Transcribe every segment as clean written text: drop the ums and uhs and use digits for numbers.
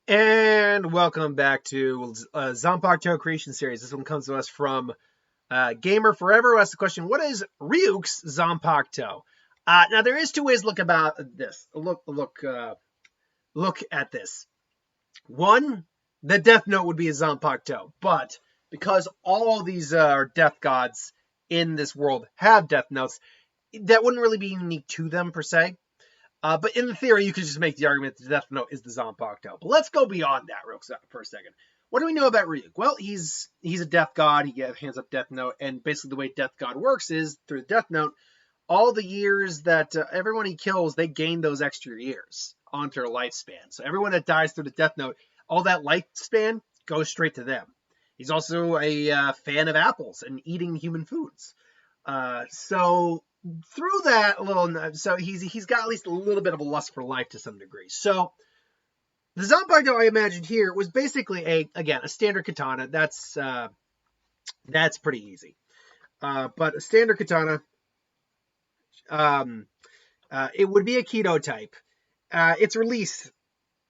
And welcome back to Zanpakuto Creation Series. This one comes to us from Gamer Forever, who asked the question, what is Ryuk's Zanpakuto? Now, there is two ways to look about this. Look at this. One, the Death Note would be a Zanpakuto, but because all these death gods in this world have Death Notes, that wouldn't really be unique to them, per se. But in the theory, you could just make the argument that the Death Note is the Zanpakuto. But let's go beyond that for a second. What do we know about Ryuk? Well, he's a death god. He hands up Death Note, and basically the way Death God works is through the Death Note, all the years that everyone he kills, they gain those extra years onto their lifespan. So everyone that dies through the Death Note, all that lifespan goes straight to them. He's also a fan of apples and eating human foods. So through that he's got at least a little bit of a lust for life to some degree. So the Zanpakuto I imagined here was basically a standard katana. That's pretty easy. But a standard katana, it would be a Keto type. Its release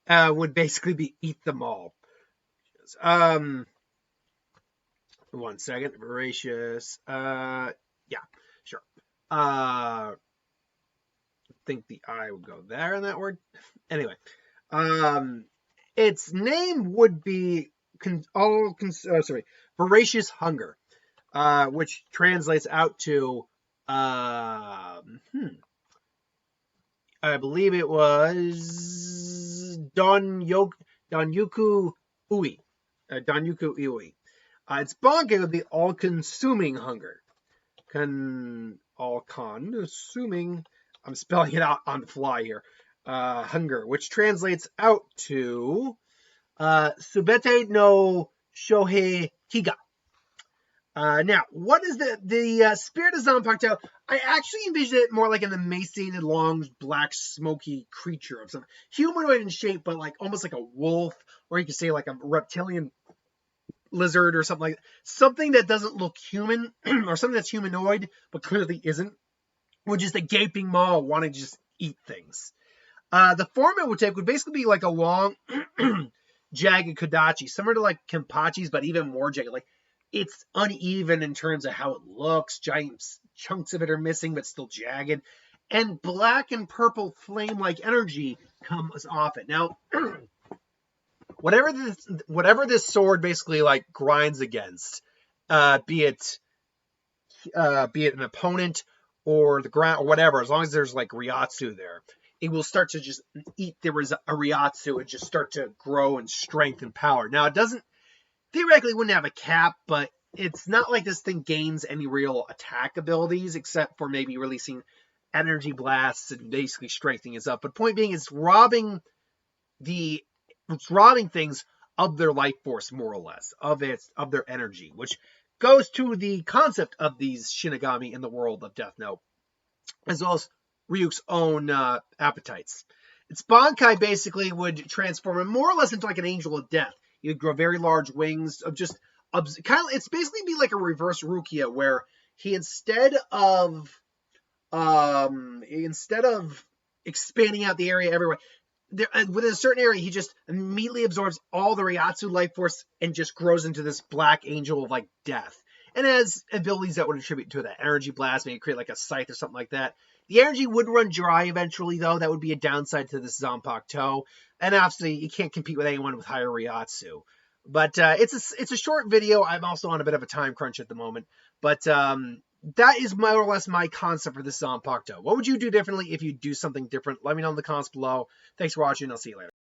would basically be eat them all. One second, voracious. Yeah, sure. I think the I would go there in that word. Anyway, its name would be voracious hunger, which translates out to I believe it was Donyuku Ui. Donyuku Ui. Its Banke would be all-consuming hunger. All-consuming. I'm spelling it out on the fly here. Hunger, which translates out to Subete no Shohei Kiga. Now, what is the spirit of Zanpakuto? I actually envision it more like an emaciated, long, black, smoky creature of some humanoid in shape, but like almost like a wolf, or you could say like a reptilian lizard or something like that. Something that doesn't look human, or something that's humanoid but clearly isn't, with just a gaping maw wanting to just eat things. The form it would take would basically be like a long jagged kodachi, similar to like kenpachis, but even more jagged. Like, it's uneven in terms of how it looks. Giant chunks of it are missing but still jagged, and black and purple flame-like energy comes off it. Now whatever this sword basically like grinds against, be it an opponent or the ground or whatever, as long as there's like Ryatsu there, it will start to just eat a Ryatsu and just start to grow in strength and power. Now, it doesn't theoretically wouldn't have a cap, but it's not like this thing gains any real attack abilities except for maybe releasing energy blasts and basically strengthening it up. But point being, it's robbing things of their life force, more or less, of their energy, which goes to the concept of these Shinigami in the world of Death Note, as well as Ryuk's own appetites. Its Bankai basically would transform him more or less into like an angel of death. He would grow very large wings of just it's basically be like a reverse Rukia, where he instead of expanding out the area everywhere, within a certain area, he just immediately absorbs all the Ryatsu life force and just grows into this black angel of like death. And has abilities that would attribute to that energy blast, maybe create like a scythe or something like that. The energy would run dry eventually, though. That would be a downside to this Zanpakuto. And obviously, you can't compete with anyone with higher Ryatsu. But it's a short video. I'm also on a bit of a time crunch at the moment. But that is more or less my concept for this Zanpakuto. What would you do differently if you do something different? Let me know in the comments below. Thanks for watching. I'll see you later.